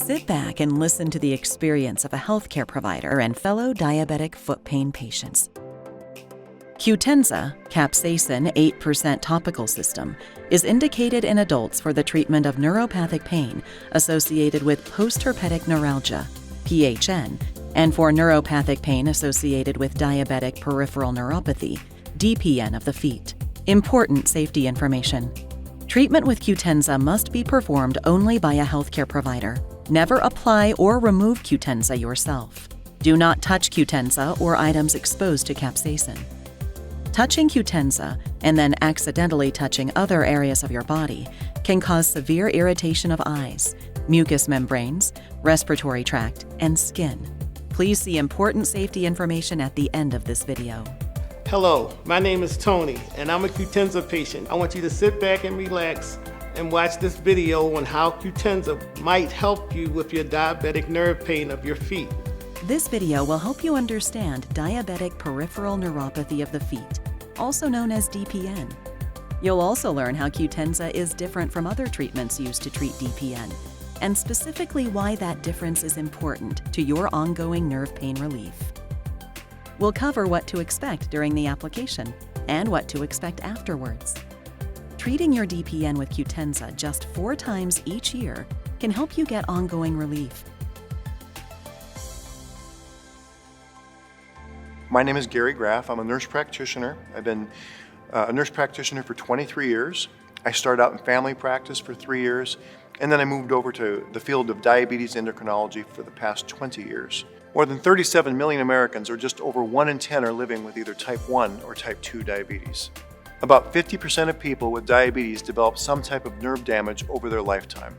Sit back and listen to the experience of a healthcare provider and fellow diabetic foot pain patients. Qutenza, capsaicin 8% topical system, is indicated in adults for the treatment of neuropathic pain associated with postherpetic neuralgia, PHN, and for neuropathic pain associated with diabetic peripheral neuropathy, DPN of the feet. Important safety information. Treatment with Qutenza must be performed only by a healthcare provider. Never apply or remove Qutenza yourself. Do not touch Qutenza or items exposed to capsaicin. Touching Qutenza and then accidentally touching other areas of your body can cause severe irritation of eyes, mucous membranes, respiratory tract, and skin. Please see important safety information at the end of this video. Hello, my name is Tony, and I'm a Qutenza patient. I want you to sit back and relax and watch this video on how Qutenza might help you with your diabetic nerve pain of your feet. This video will help you understand diabetic peripheral neuropathy of the feet, also known as DPN. You'll also learn how Qutenza is different from other treatments used to treat DPN, and specifically why that difference is important to your ongoing nerve pain relief. We'll cover what to expect during the application and what to expect afterwards. Treating your DPN with Qutenza just 4 times each year can help you get ongoing relief. My name is Graf. I'm a nurse practitioner. I've been a nurse practitioner for 23 years. I started out in family practice for 3 years, and then I moved over to the field of diabetes endocrinology for the past 20 years. More than 37 million Americans, or just over 1 in 10, are living with either type 1 or type 2 diabetes. About 50% of people with diabetes develop some type of nerve damage over their lifetime.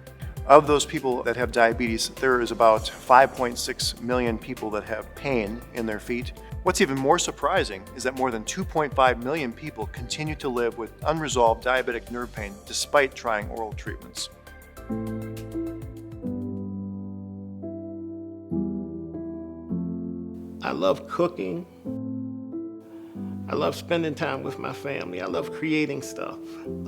Of those people that have diabetes, there is about 5.6 million people that have pain in their feet. What's even more surprising is that more than 2.5 million people continue to live with unresolved diabetic nerve pain despite trying oral treatments. I love cooking. I love spending time with my family. I love creating stuff.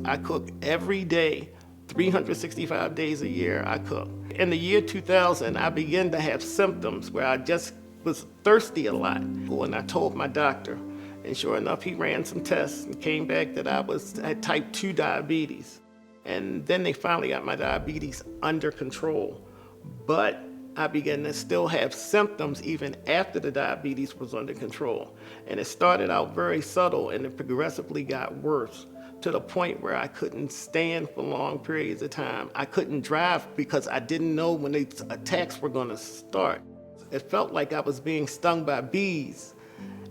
I cook every day, 365 days a year I cook. In the year 2000, I began to have symptoms where I just was thirsty a lot. And I told my doctor, and sure enough, he ran some tests and came back that I had type 2 diabetes. And then they finally got my diabetes under control. But I began to still have symptoms even after the diabetes was under control. And it started out very subtle and it progressively got worse to the point where I couldn't stand for long periods of time. I couldn't drive because I didn't know when the attacks were gonna start. It felt like I was being stung by bees.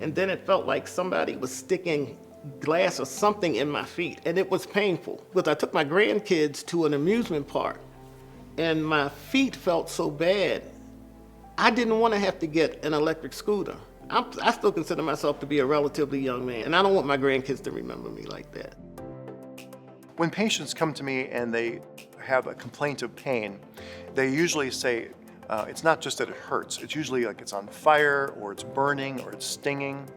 And then it felt like somebody was sticking glass or something in my feet, and it was painful. Because I took my grandkids to an amusement park, and my feet felt so bad, I didn't want to have to get an electric scooter. I still consider myself to be a relatively young man, and I don't want my grandkids to remember me like that. When patients come to me and they have a complaint of pain, they usually say, it's not just that it hurts, it's usually like it's on fire, or it's burning, or it's stinging,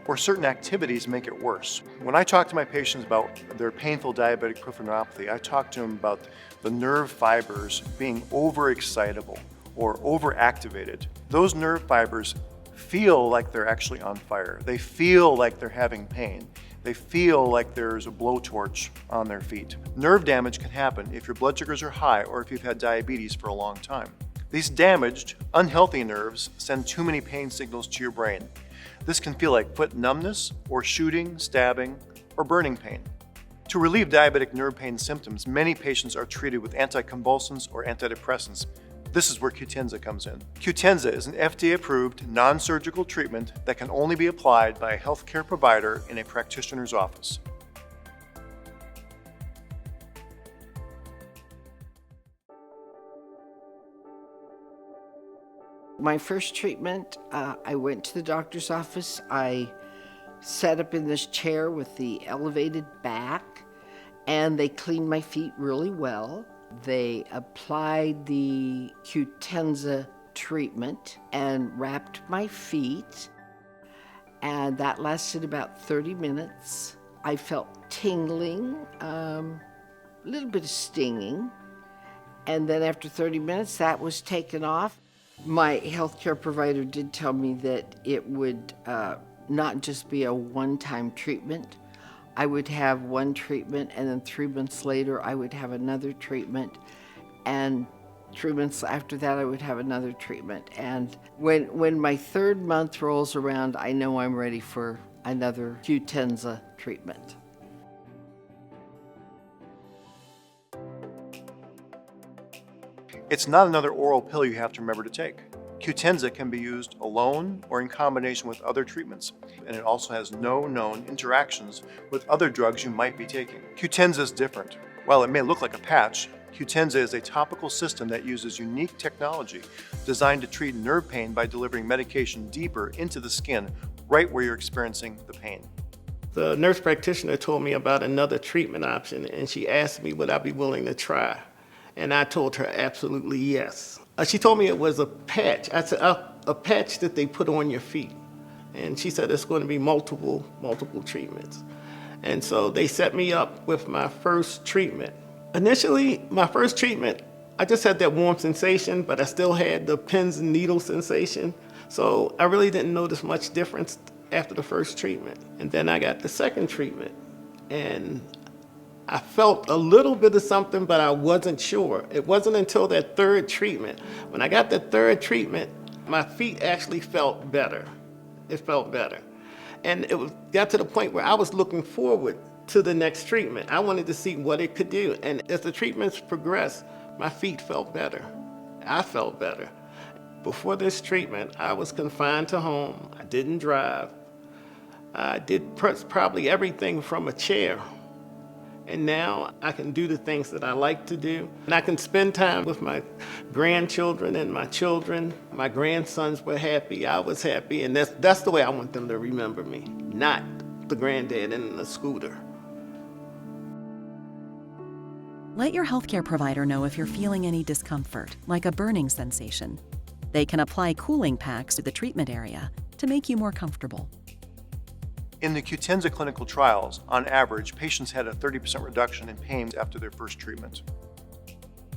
or certain activities make it worse. When I talk to my patients about their painful diabetic peripheral neuropathy, I talk to them about the nerve fibers being overexcitable or overactivated. Those nerve fibers feel like they're actually on fire. They feel like they're having pain. They feel like there's a blowtorch on their feet. Nerve damage can happen if your blood sugars are high or if you've had diabetes for a long time. These damaged, unhealthy nerves send too many pain signals to your brain. This can feel like foot numbness or shooting, stabbing, or burning pain. To relieve diabetic nerve pain symptoms, many patients are treated with anticonvulsants or antidepressants. This is where Qutenza comes in. Qutenza is an FDA-approved, non-surgical treatment that can only be applied by a healthcare provider in a practitioner's office. My first treatment, I went to the doctor's office. I sat up in this chair with the elevated back, and they cleaned my feet really well. They applied the Qutenza treatment and wrapped my feet, and that lasted about 30 minutes. I felt tingling, a little bit of stinging, And then after 30 minutes, that was taken off. My healthcare provider did tell me that it would not just be a one-time treatment. I would have one treatment, and then 3 months later, I would have another treatment, and 3 months after that, I would have another treatment. And when my 3rd month rolls around, I know I'm ready for another Qutenza treatment. It's not another oral pill you have to remember to take. Qutenza can be used alone or in combination with other treatments, and it also has no known interactions with other drugs you might be taking. Qutenza is different. While it may look like a patch, Qutenza is a topical system that uses unique technology designed to treat nerve pain by delivering medication deeper into the skin, right where you're experiencing the pain. The nurse practitioner told me about another treatment option, and she asked me would I be willing to try. And I told her absolutely yes. She told me it was a patch. I said, a patch that they put on your feet. And she said it's going to be multiple treatments. And so they set me up with my first treatment. Initially, my first treatment, I just had that warm sensation, but I still had the pins and needles sensation. So I really didn't notice much difference after the first treatment. And then I got the second treatment, and I felt a little bit of something, but I wasn't sure. It wasn't until that 3rd treatment. When I got the 3rd treatment, my feet actually felt better. It felt better. And got to the point where I was looking forward to the next treatment. I wanted to see what it could do. And as the treatments progressed, my feet felt better. I felt better. Before this treatment, I was confined to home. I didn't drive. I did probably everything from a chair. And now I can do the things that I like to do. And I can spend time with my grandchildren and my children. My grandsons were happy, I was happy, and that's the way I want them to remember me, not the granddad in the scooter. Let your healthcare provider know if you're feeling any discomfort, like a burning sensation. They can apply cooling packs to the treatment area to make you more comfortable. In the Qutenza clinical trials, on average, patients had a 30% reduction in pain after their first treatment.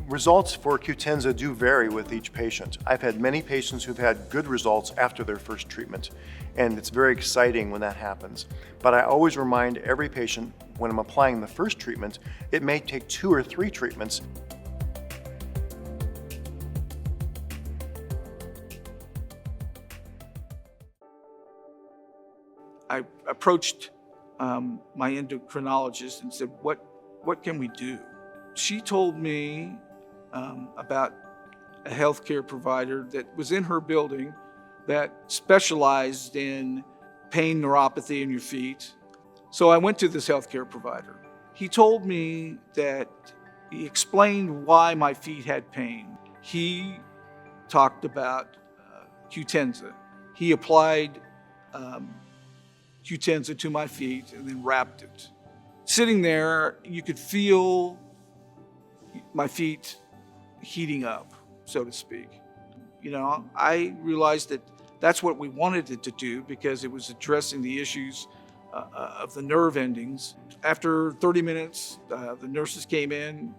Results for Qutenza do vary with each patient. I've had many patients who've had good results after their first treatment, and it's very exciting when that happens. But I always remind every patient when I'm applying the first treatment, it may take 2 or 3 treatments. I approached my endocrinologist and said, what can we do? She told me about a healthcare provider that was in her building that specialized in pain neuropathy in your feet. So I went to this healthcare provider. He told me that he explained why my feet had pain. He talked about Qutenza. He applied Qutenza to my feet and then wrapped it. Sitting there, you could feel my feet heating up, so to speak. You know, I realized that that's what we wanted it to do because it was addressing the issues of the nerve endings. After 30 minutes, the nurses came in,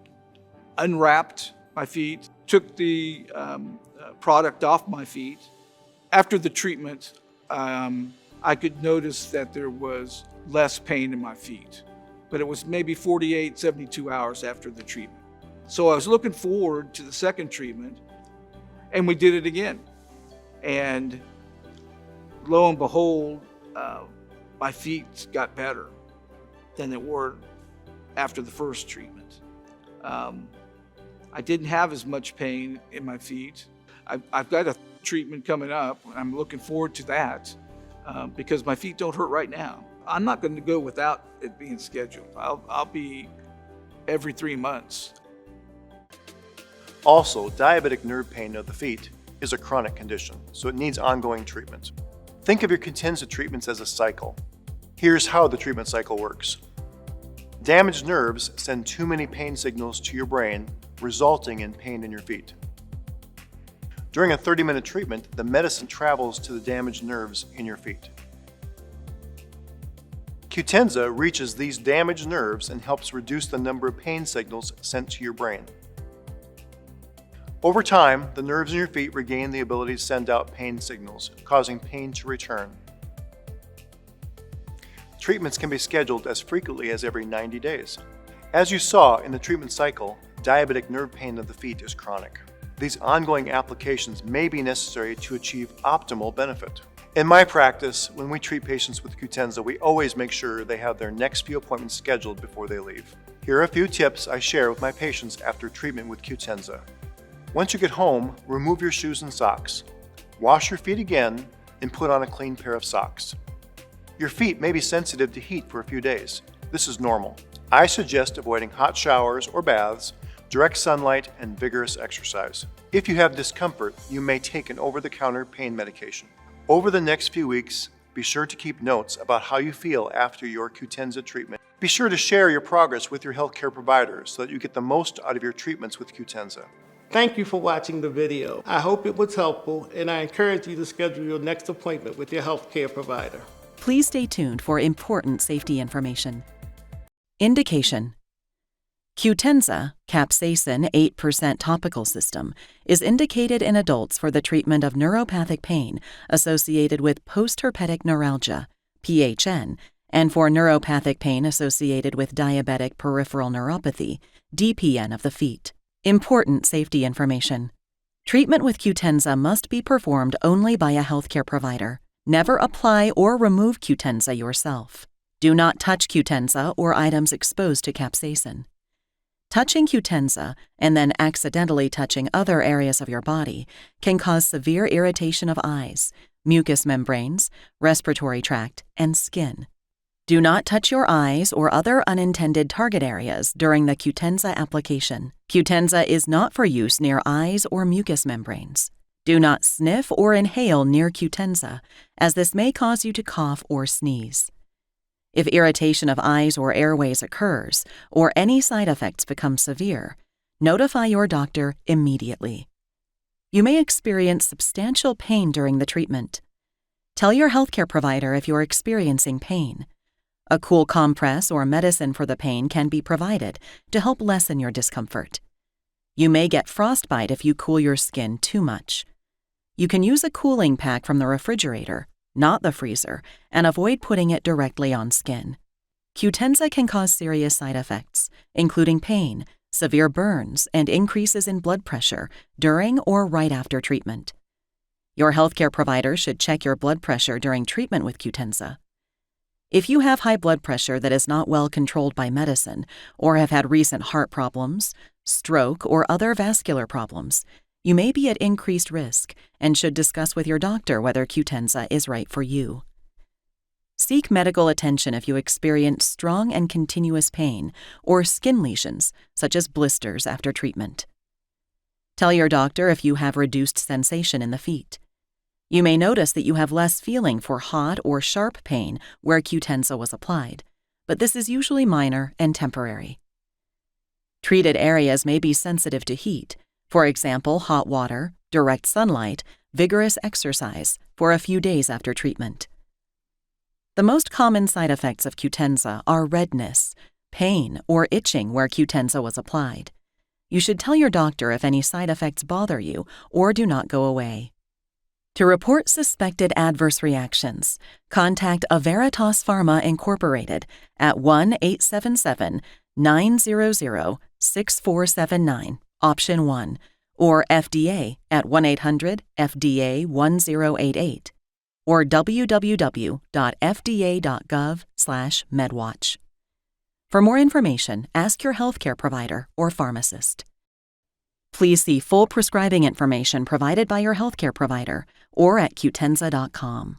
unwrapped my feet, took the product off my feet. After the treatment, I could notice that there was less pain in my feet, but it was maybe 48, 72 hours after the treatment. So I was looking forward to the second treatment, and we did it again. And lo and behold, my feet got better than they were after the first treatment. I didn't have as much pain in my feet. I've got a treatment coming up. I'm looking forward to that because my feet don't hurt right now. I'm not going to go without it being scheduled. I'll be every 3 months. Also, diabetic nerve pain of the feet is a chronic condition, so it needs ongoing treatment. Think of your Qutenza treatments as a cycle. Here's how the treatment cycle works. Damaged nerves send too many pain signals to your brain, resulting in pain in your feet. During a 30-minute treatment, the medicine travels to the damaged nerves in your feet. Qutenza reaches these damaged nerves and helps reduce the number of pain signals sent to your brain. Over time, the nerves in your feet regain the ability to send out pain signals, causing pain to return. Treatments can be scheduled as frequently as every 90 days. As you saw in the treatment cycle, diabetic nerve pain of the feet is chronic. These ongoing applications may be necessary to achieve optimal benefit. In my practice, when we treat patients with Qutenza, we always make sure they have their next few appointments scheduled before they leave. Here are a few tips I share with my patients after treatment with Qutenza. Once you get home, remove your shoes and socks. Wash your feet again and put on a clean pair of socks. Your feet may be sensitive to heat for a few days. This is normal. I suggest avoiding hot showers or baths, direct sunlight, and vigorous exercise. If you have discomfort, you may take an over-the-counter pain medication. Over the next few weeks, be sure to keep notes about how you feel after your Qutenza treatment. Be sure to share your progress with your healthcare provider so that you get the most out of your treatments with Qutenza. Thank you for watching the video. I hope it was helpful, and I encourage you to schedule your next appointment with your healthcare provider. Please stay tuned for important safety information. Indication: Qutenza, capsaicin 8% topical system, is indicated in adults for the treatment of neuropathic pain associated with post-herpetic neuralgia, PHN, and for neuropathic pain associated with diabetic peripheral neuropathy, DPN of the feet. Important safety information. Treatment with Qutenza must be performed only by a healthcare provider. Never apply or remove Qutenza yourself. Do not touch Qutenza or items exposed to capsaicin. Touching Qutenza and then accidentally touching other areas of your body can cause severe irritation of eyes, mucous membranes, respiratory tract, and skin. Do not touch your eyes or other unintended target areas during the Qutenza application. Qutenza is not for use near eyes or mucous membranes. Do not sniff or inhale near Qutenza, as this may cause you to cough or sneeze. If irritation of eyes or airways occurs, or any side effects become severe, notify your doctor immediately. You may experience substantial pain during the treatment. Tell your healthcare provider if you're experiencing pain. A cool compress or medicine for the pain can be provided to help lessen your discomfort. You may get frostbite if you cool your skin too much. You can use a cooling pack from the refrigerator, not the freezer, and avoid putting it directly on skin. Qutenza can cause serious side effects, including pain, severe burns, and increases in blood pressure during or right after treatment. Your healthcare provider should check your blood pressure during treatment with Qutenza. If you have high blood pressure that is not well controlled by medicine, or have had recent heart problems, stroke, or other vascular problems, you may be at increased risk and should discuss with your doctor whether Qutenza is right for you. Seek medical attention if you experience strong and continuous pain or skin lesions, such as blisters after treatment. Tell your doctor if you have reduced sensation in the feet. You may notice that you have less feeling for hot or sharp pain where Qutenza was applied, but this is usually minor and temporary. Treated areas may be sensitive to heat, for example, hot water, direct sunlight, vigorous exercise, for a few days after treatment. The most common side effects of Qutenza are redness, pain, or itching where Qutenza was applied. You should tell your doctor if any side effects bother you or do not go away. To report suspected adverse reactions, contact Averitas Pharma Incorporated at 1-877-900-6479, option 1, or FDA at 1-800-FDA-1088, or www.fda.gov/medwatch. For more information, ask your healthcare provider or pharmacist. Please see full prescribing information provided by your healthcare provider or at qutenza.com.